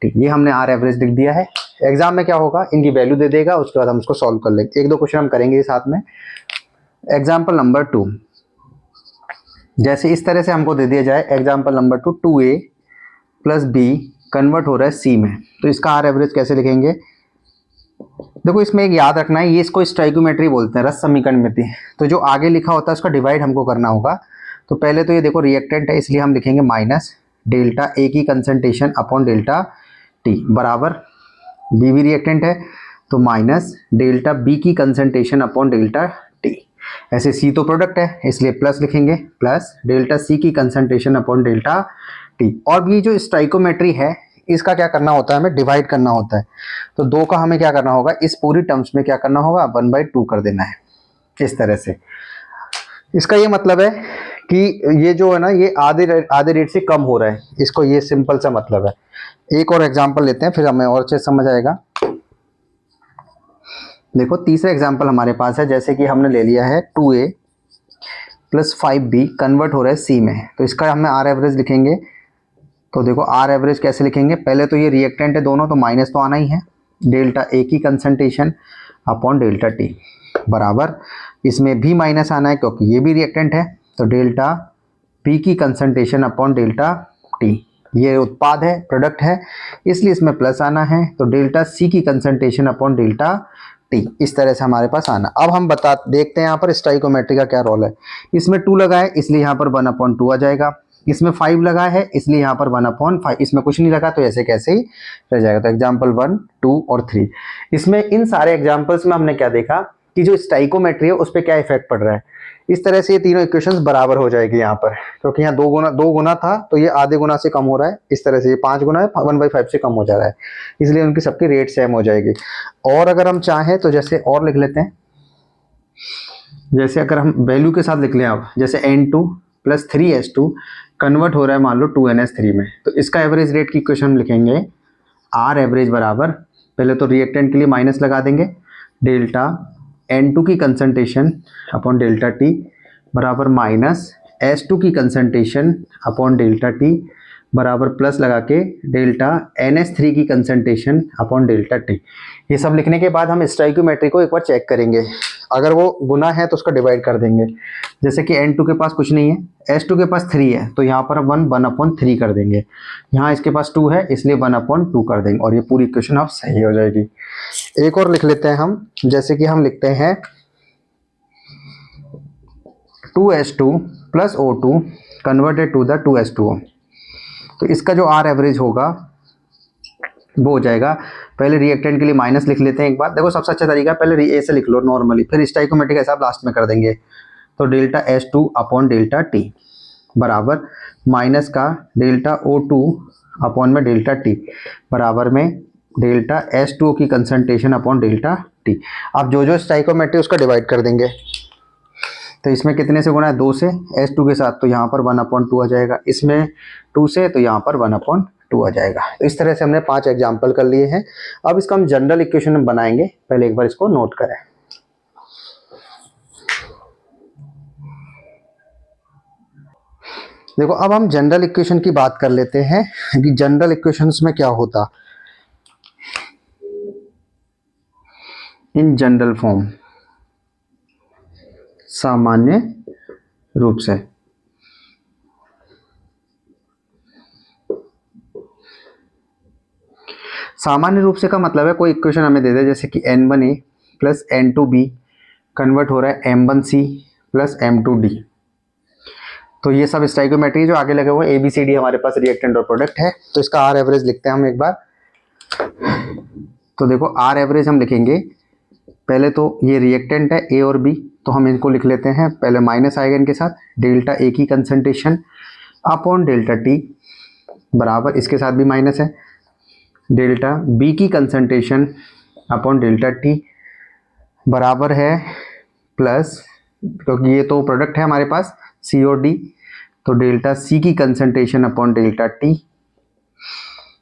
टी। ये हमने आर एवरेज लिख दिया है। एग्जाम में क्या होगा, इनकी वैल्यू दे देगा, उसके बाद हम उसको सॉल्व कर लेंगे। एक दो क्वेश्चन हम करेंगे साथ में। एग्जाम्पल नंबर 2, जैसे इस तरह से हमको दे दिया जाए example number 2, 2a plus B convert हो रहा है सी में, तो इसका आर एवरेज कैसे लिखेंगे। देखो इसमें एक याद रखना है, ये इसको स्टाइकोमेट्री बोलते हैं, रस समीकरण में थी, तो जो आगे लिखा होता है उसका डिवाइड हमको करना होगा। तो पहले तो ये देखो रिएक्टेंट है, इसलिए हम लिखेंगे माइनस डेल्टा ए की कंसंट्रेशन अपॉन डेल्टा टी बराबर, बी भी रिएक्टेंट है तो माइनस डेल्टा बी की कंसंट्रेशन अपॉन डेल्टा टी। ऐसे सी तो प्रोडक्ट है इसलिए प्लस लिखेंगे, प्लस डेल्टा सी की कंसंट्रेशन अपॉन डेल्टा टी। और ये जो स्टाइकोमेट्री है इसका क्या करना होता है, हमें डिवाइड करना होता है। तो दो का हमें क्या करना होगा, इस पूरी टर्म्स में क्या करना होगा, 1/2 कर देना है इस तरह से। इसका ये मतलब है कि ये जो है ना ये आधे रेट से कम हो रहा है, इसको ये सिंपल सा मतलब है। एक और एग्जांपल लेते हैं फिर हमें और अच्छे समझ आएगा। देखो तीसरा एग्जांपल हमारे पास है, जैसे कि हमने ले लिया है 2a प्लस 5b कन्वर्ट हो रहा है c में, तो इसका हमें आर एवरेज लिखेंगे। तो देखो आर एवरेज कैसे लिखेंगे, पहले तो ये रिएक्टेंट है दोनों, तो माइनस तो आना ही है, डेल्टा ए की कंसंट्रेशन अपॉन डेल्टा टी बराबर, इसमें भी माइनस आना है क्योंकि ये भी रिएक्टेंट है, तो डेल्टा पी की कंसंट्रेशन अपॉन डेल्टा टी, ये उत्पाद है प्रोडक्ट है इसलिए इसमें प्लस आना है, तो डेल्टा सी की कंसंट्रेशन अपॉन डेल्टा टी। इस तरह से हमारे पास आना। अब हम देखते हैं यहाँ पर स्टाइकोमेट्री का क्या रोल है। इसमें 2 लगा है इसलिए यहाँ पर 1/2 आ जाएगा, इसमें 5 लगा है इसलिए यहाँ पर 1/5, इसमें कुछ नहीं लगा तो ऐसे कैसे ही रह जाएगा। तो एग्जाम्पल 1, 2 और 3, इसमें इन सारे एग्जाम्पल्स में हमने क्या देखा कि जो स्टाइकोमेट्री है उस पर क्या इफेक्ट पड़ रहा है। इस तरह से ये तीनों इक्वेशंस बराबर हो जाएगी यहाँ पर, क्योंकि यहाँ 2 गुना था तो ये आधे गुना से कम हो रहा है, इस तरह से ये 5 गुना है 1/5 से कम हो जा रहा है, इसलिए उनकी सबकी रेट सेम हो जाएगी। और अगर हम चाहें तो जैसे और लिख लेते हैं, जैसे अगर हम वैल्यू के साथ लिख लें अब, जैसे n2 प्लस 3s2 कन्वर्ट हो रहा है मान लो 2ns3 में, तो इसका एवरेज रेट की इक्वेशन हम लिखेंगे आर एवरेज बराबर, पहले तो रिएक्टेंट के लिए माइनस लगा देंगे, डेल्टा n2 की कंसंट्रेशन अपॉन डेल्टा टी बराबर माइनस s2 की कंसंट्रेशन अपॉन डेल्टा टी बराबर प्लस लगा के डेल्टा ns3 की कंसंट्रेशन अपॉन डेल्टा टी। ये सब लिखने के बाद हम स्टाइकोमेट्री को एक बार चेक करेंगे, अगर वो गुना है तो उसका डिवाइड कर देंगे। जैसे कि n2 के पास कुछ नहीं है, s2 के पास 3 है तो यहाँ पर 1/3 कर देंगे, यहाँ इसके पास 2 है इसलिए 1/2 कर देंगे और ये पूरी इक्वेशन अब सही हो जाएगी। एक और लिख लेते हैं हम, जैसे कि हम लिखते हैं 2s2 plus O2 converted to the 2s2O, तो इसका जो आर एवरेज होगा वो हो जाएगा, पहले रिएक्टेंट के लिए माइनस लिख लेते हैं एक बार। देखो सबसे अच्छा तरीका पहले ए से लिख लो नॉर्मली, फिर स्टाइकोमेट्री का हिसाब लास्ट में कर देंगे। तो delta S2 upon delta T बराबर माइनस का डेल्टा O2 अपॉन में डेल्टा टी बराबर में डेल्टा S2 की कंसंट्रेशन अपॉन डेल्टा टी। अब जो जो स्टाइकोमेट्री उसका डिवाइड कर देंगे, तो इसमें कितने से गुना है, 2 से, S2 के साथ तो यहाँ पर 1/2 आ जाएगा, इसमें 2 से तो यहाँ पर 1/2 आ जाएगा। तो इस तरह से हमने 5 एग्जाम्पल कर लिए हैं। अब इसका हम जनरल इक्वेशन बनाएंगे, पहले एक बार इसको नोट करें। देखो अब हम जनरल इक्वेशन की बात कर लेते हैं कि जनरल इक्वेशंस में क्या होता। इन जनरल फॉर्म, सामान्य रूप से, सामान्य रूप से का मतलब है कोई इक्वेशन हमें दे दे, जैसे कि n1a प्लस N2B कन्वर्ट हो रहा है M1C प्लस M2D। तो ये सब स्टाइकोमेट्री जो आगे लगे हुए ABCD हमारे पास रिएक्टेंट और प्रोडक्ट है। तो इसका आर एवरेज लिखते हैं हम एक बार। तो देखो आर एवरेज हम लिखेंगे, पहले तो ये रिएक्टेंट है A और B, तो हम इनको लिख लेते हैं। पहले माइनस आएगा इनके साथ, डेल्टा A की कंसंट्रेशन अपॉन डेल्टा T बराबर, इसके साथ भी माइनस है, डेल्टा B की कंसंट्रेशन अपॉन डेल्टा T बराबर है प्लस, क्योंकि ये तो प्रोडक्ट है हमारे पास C और D, तो डेल्टा C की कंसंट्रेशन अपॉन डेल्टा T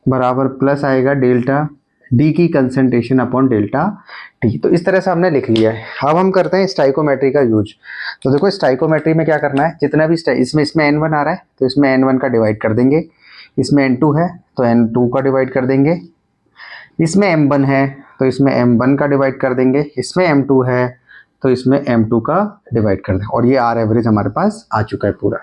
बराबर प्लस आएगा डेल्टा D की कंसंट्रेशन अपॉन डेल्टा T। तो इस तरह से हमने लिख लिया है। अब हम करते हैं स्टाइकोमेट्री का यूज। तो देखो स्टाइकोमेट्री में क्या करना है, जितना भी इसमें N1 आ रहा है तो इसमें N1 का डिवाइड कर देंगे, इसमें N2 है तो N2 का डिवाइड कर देंगे, इसमें M1 है तो इसमें M1 का डिवाइड कर देंगे, इसमें M2 है तो इसमें M2 का डिवाइड कर देंगे, और ये आर एवरेज हमारे पास आ चुका है पूरा।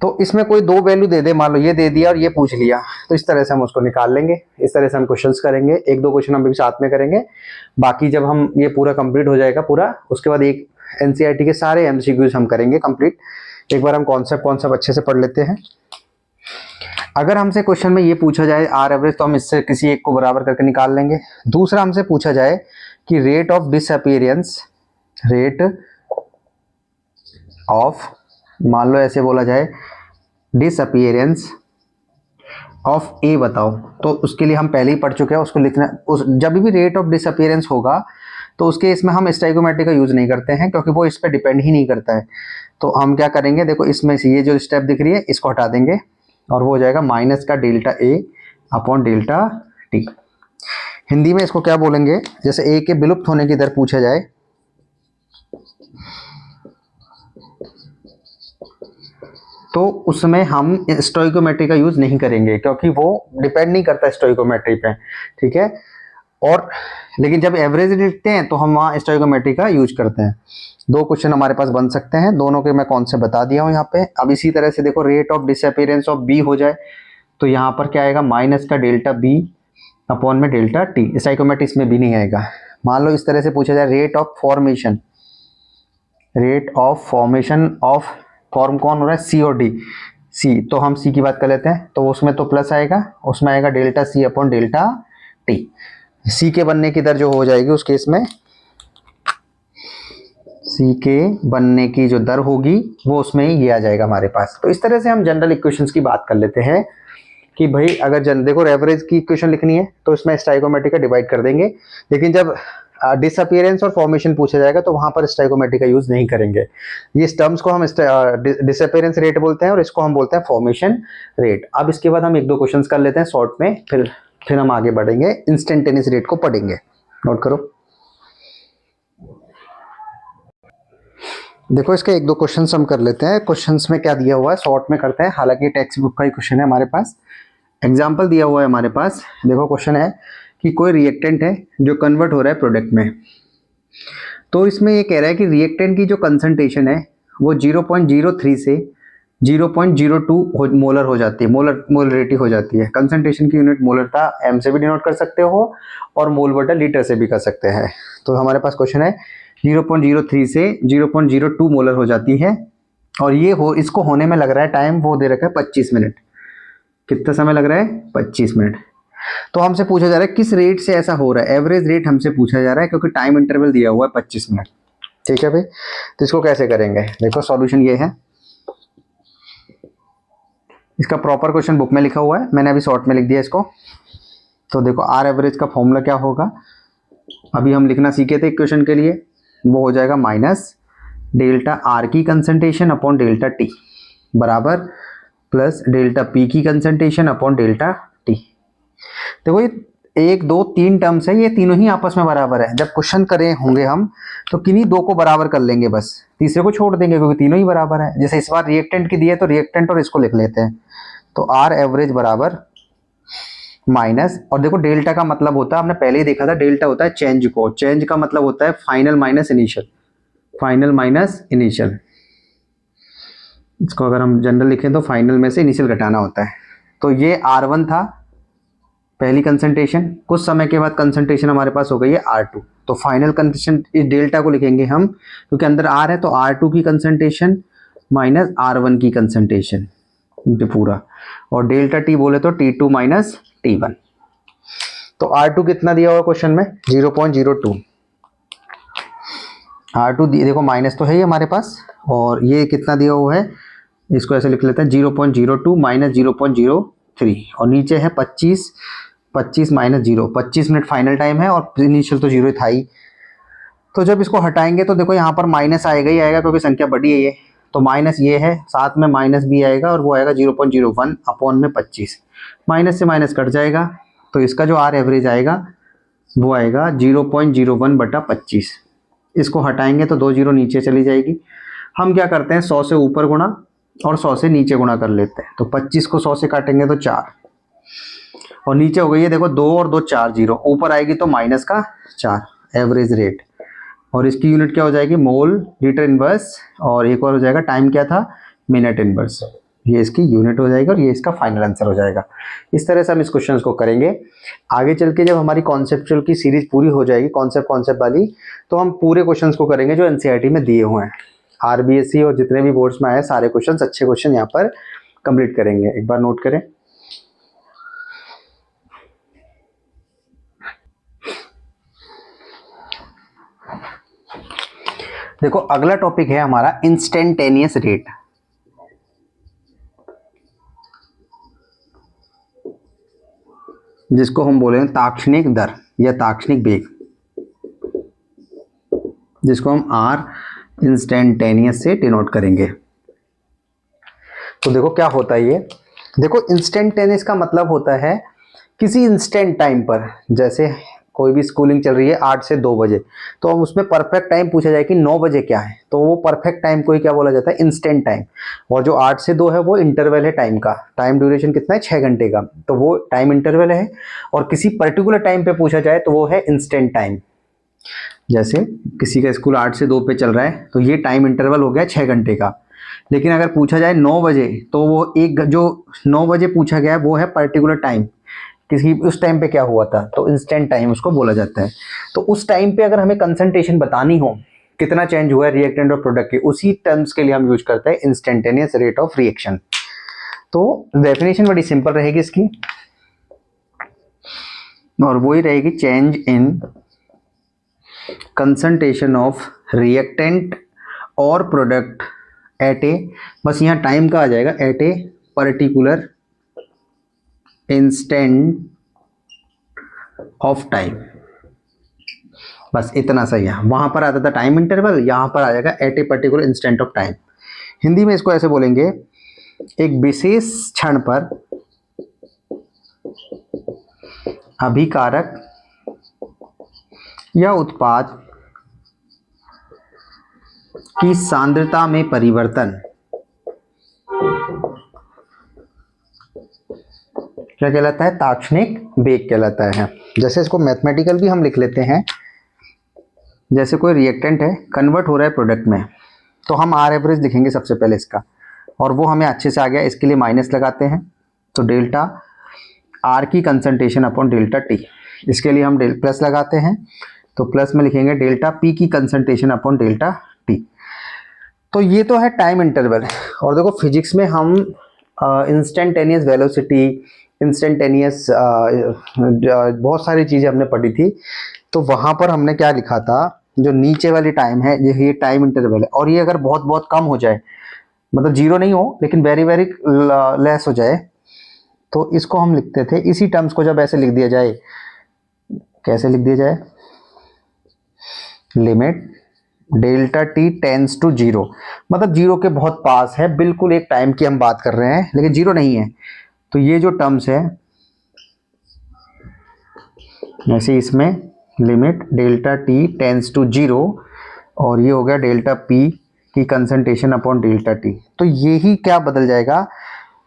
तो इसमें कोई दो वैल्यू दे दे, मान लो ये दे दिया और ये पूछ लिया, तो इस तरह से हम उसको निकाल लेंगे। इस तरह से हम क्वेश्चंस करेंगे, एक दो क्वेश्चन हम भी साथ में करेंगे। बाकी जब हम ये पूरा कंप्लीट हो जाएगा पूरा, उसके बाद एक एनसीईआरटी के सारे एमसीक्यूज हम करेंगे कंप्लीट। एक बार हम कॉन्सेप्ट अच्छे से पढ़ लेते हैं। अगर हमसे क्वेश्चन में ये पूछा जाए आर एवरेज, तो हम इससे किसी एक को बराबर करके निकाल लेंगे। दूसरा हमसे पूछा जाए कि rate of disappearance, rate of, मान लो ऐसे बोला जाए डिसअपीयरेंस ऑफ ए बताओ, तो उसके लिए हम पहले ही पढ़ चुके हैं, उसको लिखना। जब भी रेट ऑफ डिसअपीयरेंस होगा तो उसके इसमें हम स्टाइकोमेट्री का यूज नहीं करते हैं, क्योंकि वो इस पर डिपेंड ही नहीं करता है। तो हम क्या करेंगे, देखो इसमें से ये जो स्टेप दिख रही है इसको हटा देंगे, और वो हो जाएगा माइनस का delta A upon delta T. Hindi में इसको क्या बोलेंगे, जैसे ए के विलुप्त होने की दर पूछा जाए, तो उसमें हम स्टोइकोमेट्री का यूज नहीं करेंगे, क्योंकि वो डिपेंड नहीं करता स्टोइकोमेट्री पे, ठीक है। और लेकिन जब एवरेज लिखते हैं तो हम वहाँ स्टोइकोमेट्री का यूज करते हैं। दो क्वेश्चन हमारे पास बन सकते हैं, दोनों के मैं कौन से बता दिया हूँ यहाँ पे। अब इसी तरह से देखो rate of disappearance of B हो जाए, तो यहाँ पर क्या आएगा, माइनस का डेल्टा बी अपॉन में डेल्टा टी। स्टोइकोमेट्री इसमें भी नहीं आएगा। मान लो इस तरह से पूछा जाए rate of formation, rate of formation of, form कौन हो रहा है, सी और डी, सी, तो हम सी की बात कर लेते हैं। तो उसमें तो प्लस आएगा, उसमें आएगा delta C upon delta T. C के बनने की दर जो हो जाएगी उस केस में, सी के बनने की जो दर होगी वो उसमें ही ये आ जाएगा हमारे पास। तो इस तरह से हम जनरल इक्वेशंस की बात कर लेते हैं कि भाई अगर देखो एवरेज की इक्वेशन लिखनी है तो इसमें स्टाइकोमेट्री का डिवाइड कर देंगे, लेकिन जब डिसअपीयरेंस और फॉर्मेशन पूछा जाएगा तो वहां पर स्टाइकोमेट्री का यूज नहीं करेंगे। ये टर्म्स को हम डिसअपीयरेंस रेट बोलते हैं और इसको हम बोलते हैं फॉर्मेशन रेट। अब इसके बाद हम एक दो क्वेश्चंस कर लेते हैं शॉर्ट में, फिर हम आगे बढ़ेंगे, इंस्टेंटेनियस रेट को पढ़ेंगे। नोट करो, देखो इसके एक दो क्वेश्चंस हम कर लेते हैं। क्वेश्चंस में क्या दिया हुआ है शॉर्ट में करते हैं, हालांकि टेक्स्ट बुक का ही क्वेश्चन है हमारे पास। एग्जाम्पल दिया हुआ है हमारे पास, देखो क्वेश्चन है कि कोई रिएक्टेंट है जो कन्वर्ट हो रहा है प्रोडक्ट में। तो इसमें ये कह रहा है कि रिएक्टेंट की जो कंसंट्रेशन है वो 0.03 से 0.02 मोलर हो जाती है, मोलरिटी हो जाती है। कंसंट्रेशन की यूनिट मोलरता एम से भी डिनोट कर सकते हो और मोल बटा लीटर से भी कर सकते हैं। तो हमारे पास क्वेश्चन है 0.03 से 0.02 मोलर हो जाती है, और ये इसको होने में लग रहा है टाइम, वो दे रखा है 25 मिनट। कितना समय लग रहा है, 25 मिनट। तो हमसे पूछा जा रहा है किस रेट से ऐसा हो रहा है, एवरेज रेट हमसे पूछा जा रहा है, क्योंकि टाइम इंटरवल दिया हुआ है 25 मिनट। ठीक है भाई, तो इसको कैसे करेंगे, देखो सॉल्यूशन ये है। इसका प्रॉपर क्वेश्चन बुक में लिखा हुआ है, मैंने अभी शॉर्ट में लिख दिया इसको। तो देखो आर एवरेज का फॉर्मूला क्या होगा, अभी हम लिखना सीखे थे इक्वेशन के लिए, वो हो जाएगा माइनस डेल्टा आर की कंसंट्रेशन अपॉन डेल्टा टी बराबर प्लस डेल्टा पी की कंसंट्रेशन अपॉन डेल्टा टी। देखो ये 1 2 3 टर्म्स है, ये तीनों ही आपस में बराबर है। जब क्वेश्चन करे होंगे हम तो किन्हीं दो को बराबर कर लेंगे, बस तीसरे को छोड़ देंगे, क्योंकि तीनों ही बराबर है। जैसे इस बार रिएक्टेंट की दी है तो रिएक्टेंट और इसको लिख लेते हैं। तो आर एवरेज बराबर माइनस, और देखो डेल्टा का मतलब होता है, हमने पहले ही देखा था, डेल्टा होता है चेंज को, चेंज का मतलब होता है final minus initial, final minus initial. इसको अगर हम जनरल लिखें तो फाइनल में से इनिशियल घटाना होता है। तो ये R1 था, पहली कंसंट्रेशन, कुछ समय के बाद कंसंट्रेशन हमारे पास हो गई है R2, तो फाइनल कंसंट्रेशन इस डेल्टा को लिखेंगे हम, क्योंकि अंदर R है तो R2 की कंसंट्रेशन माइनस R1 की कंसंट्रेशन पूरा, और डेल्टा T बोले तो T2 माइनस T1। तो R2 कितना दिया हुआ क्वेश्चन में 0.02, R2 देखो माइनस तो है ही हमारे पास, और ये कितना दिया हुआ है, इसको ऐसे लिख लेते हैं 0.02 माइनस 0.03, और नीचे है 25 माइनस 0, 25 मिनट फाइनल टाइम है और इनिशियल तो 0 था ही। तो जब इसको हटाएंगे तो देखो यहाँ पर माइनस आएगा ही आएगा, क्योंकि संख्या बड़ी है ये, तो माइनस ये है, साथ में माइनस भी आएगा और वो आएगा 0.01 अपॉन में 25, माइनस से माइनस कट जाएगा, तो इसका जो आर एवरेज आएगा वो आएगा 0.01 बटा 25। इसको हटाएंगे तो 2 जीरो नीचे चली जाएगी। हम क्या करते हैं 100 से ऊपर गुणा और 100 से नीचे गुणा कर लेते हैं, तो 25 को 100 से काटेंगे तो 4, और नीचे हो गई है देखो 2 और 2 4 जीरो, ऊपर आएगी तो माइनस का 4 एवरेज रेट, और इसकी यूनिट क्या हो जाएगी मोल लीटर इनवर्स, और एक और हो जाएगा टाइम क्या था मिनट इनवर्स, ये इसकी यूनिट हो जाएगा और ये इसका फाइनल आंसर हो जाएगा। इस तरह से हम इस क्वेश्चन को करेंगे। आगे चल के जब हमारी कॉन्सेप्चुअल की सीरीज पूरी हो जाएगी कॉन्सेप्ट वाली, तो हम पूरे क्वेश्चंस को करेंगे जो एनसीईआरटी में दिए हुए हैं, आरबीएसई और जितने भी बोर्ड्स में आए सारे क्वेश्चंस, अच्छे क्वेश्चन यहाँ पर कंप्लीट करेंगे। एक बार नोट करें। देखो अगला टॉपिक है हमारा इंस्टेंटेनियस रेट। जिसको हम बोलेंगे ताक्षणिक दर या ताक्षणिक वेग, जिसको हम आर इंस्टेंटेनियस से डिनोट करेंगे। तो देखो क्या होता है ये, देखो इंस्टेंटेनियस का मतलब होता है किसी इंस्टेंट टाइम पर, जैसे कोई भी स्कूलिंग चल रही है 8 से 2 बजे, तो अब उसमें परफेक्ट टाइम पूछा जाए कि 9 बजे क्या है, तो वो परफेक्ट टाइम को ही क्या बोला जाता है इंस्टेंट टाइम, और जो 8 से 2 है वो इंटरवल है टाइम का, टाइम ड्यूरेशन कितना है 6 घंटे का, तो वो टाइम इंटरवल है। और किसी पर्टिकुलर टाइम पे पूछा जाए तो वो है इंस्टेंट टाइम। जैसे किसी का स्कूल 8 से 2 पे चल रहा है तो ये टाइम इंटरवल हो गया 6 घंटे का, लेकिन अगर पूछा जाए 9 बजे तो वो एक जो 9 बजे पूछा गया है वो है पर्टिकुलर टाइम, किसी उस टाइम पे क्या हुआ था, तो इंस्टेंट टाइम उसको बोला जाता है। तो उस टाइम पे अगर हमें कंसंट्रेशन बतानी हो कितना चेंज हुआ है रिएक्टेंट और प्रोडक्ट के, उसी टर्म्स के लिए हम यूज करते हैं इंस्टेंटेनियस रेट ऑफ रिएक्शन। तो डेफिनेशन बड़ी सिंपल रहेगी इसकी, और वो ही रहेगी change in concentration of reactant और प्रोडक्ट एट ए, बस यहाँ टाइम का आ जाएगा at a particular instant of time, बस इतना सही है। वहां पर आता था टाइम इंटरवल, यहां पर आ जाएगा at a particular instant of time. Hindi में इसको ऐसे बोलेंगे एक विशेष क्षण पर अभिकारक या उत्पाद की सांद्रता में परिवर्तन क्या कहलाता है, ताक्षणिक वेग कहलाता है। जैसे इसको मैथमेटिकल भी हम लिख लेते हैं, जैसे कोई रिएक्टेंट है कन्वर्ट हो रहा है प्रोडक्ट में, तो हम आर एवरेज लिखेंगे सबसे पहले इसका, और वो हमें अच्छे से आ गया, इसके लिए माइनस लगाते हैं, तो डेल्टा आर की कंसंट्रेशन अपॉन डेल्टा टी, इसके लिए हम प्लस लगाते हैं, तो प्लस में लिखेंगे डेल्टा पी की कंसंट्रेशन अपॉन डेल्टा टी। तो ये तो है टाइम इंटरवल। और देखो फिजिक्स में हम इंस्टेंटेनियस वेलोसिटी, इंस्टेंटेनियस बहुत सारी चीज़ें हमने पढ़ी थी, तो वहाँ पर हमने क्या लिखा था, जो नीचे वाली टाइम है ये टाइम इंटरवल है, और ये अगर बहुत बहुत कम हो जाए, मतलब जीरो नहीं हो लेकिन वेरी वेरी लेस हो जाए, तो इसको हम लिखते थे इसी टर्म्स को, जब ऐसे लिख दिया जाए, कैसे लिख दिया जाए, limit delta T tends to zero, मतलब जीरो के बहुत पास है, बिल्कुल एक टाइम की हम बात कर रहे हैं लेकिन जीरो नहीं है, तो ये जो टर्म्स है ऐसे इसमें limit delta T tends to zero, और ये हो गया डेल्टा पी की कंसंट्रेशन अपॉन डेल्टा टी। तो ये ही क्या बदल जाएगा,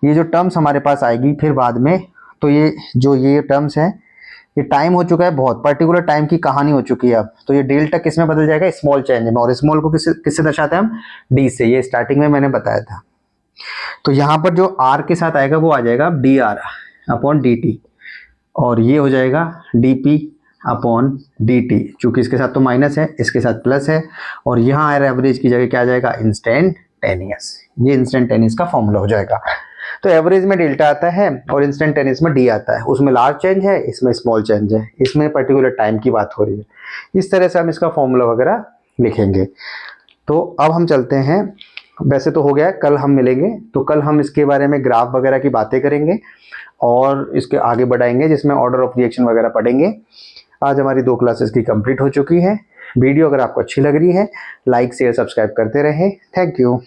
ये जो टर्म्स हमारे पास आएगी फिर बाद में, तो ये जो ये टर्म्स है ये टाइम हो चुका है, बहुत पर्टिकुलर टाइम की कहानी हो चुकी है अब, तो ये डेल्टा किस में बदल जाएगा, स्मॉल चेंज में, और स्मॉल को किससे दर्शाते हैं हम, डी से, ये स्टार्टिंग में मैंने बताया था। तो यहाँ पर जो आर के साथ आएगा वो आ जाएगा D R upon D T, और ये हो जाएगा dp अपॉन dt, चूंकि इसके साथ तो माइनस है, इसके साथ प्लस है, और यहाँ एवरेज की जगह क्या आ जाएगा, इंस्टेंटेनियस। ये इंस्टेंटेनियस का फॉर्मूला हो जाएगा। तो एवरेज में डेल्टा आता है और इंस्टेंटेनियस में डी आता है, उसमें लार्ज चेंज है, इसमें स्मॉल चेंज है, इसमें पर्टिकुलर टाइम की बात हो रही है। इस तरह से हम इसका फॉर्मूला वगैरह लिखेंगे। तो अब हम चलते हैं, वैसे तो हो गया है, कल हम मिलेंगे तो कल हम इसके बारे में ग्राफ वगैरह की बातें करेंगे और इसके आगे बढ़ाएंगे, जिसमें ऑर्डर ऑफ रिएक्शन वगैरह पढ़ेंगे। आज हमारी 2 क्लासेस की कंप्लीट हो चुकी है। वीडियो अगर आपको अच्छी लग रही है, लाइक शेयर सब्सक्राइब करते रहें। Thank you.